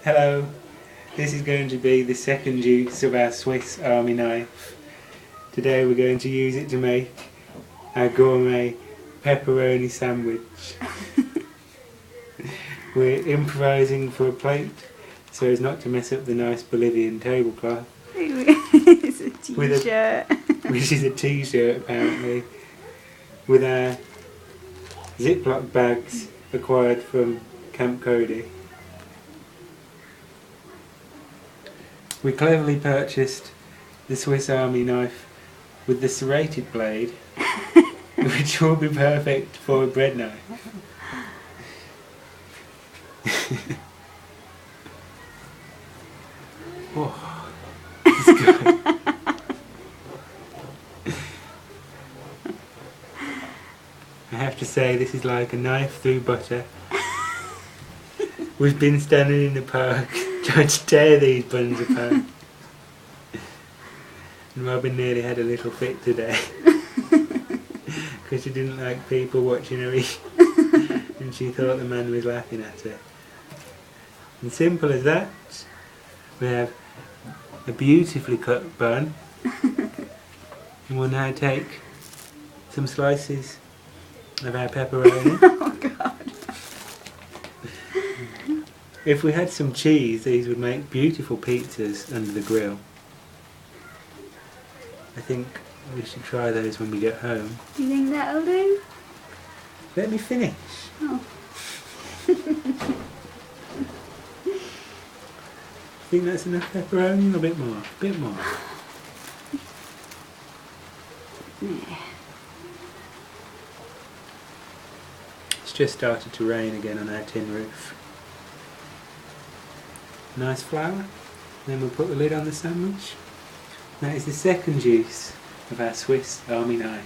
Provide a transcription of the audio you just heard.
Hello, this is going to be the second use of our Swiss Army knife. Today we're going to use it to make our gourmet pepperoni sandwich. We're improvising for a plate so as not to mess up the nice Bolivian tablecloth. It's a t-shirt. Which is a t-shirt apparently, with our Ziploc bags acquired from Camp Cody. We cleverly purchased the Swiss Army knife with the serrated blade, which will be perfect for a bread knife. Oh, it's good. I have to say, this is like a knife through butter. We've been standing in the park trying to tear these buns apart. And Robin nearly had a little fit today. Because she didn't like people watching her eat. And she thought the man was laughing at her. And simple as that, we have a beautifully cut bun. And we'll now take some slices of our pepperoni. Oh God. If we had some cheese, these would make beautiful pizzas under the grill. I think we should try those when we get home. Do you think that'll do? Let me finish. Oh. Think that's enough pepperoni or a bit more? A bit more. Yeah. It's just started to rain again on our tin roof. Nice flour. Then we'll put the lid on the sandwich. That is the second use of our Swiss Army knife.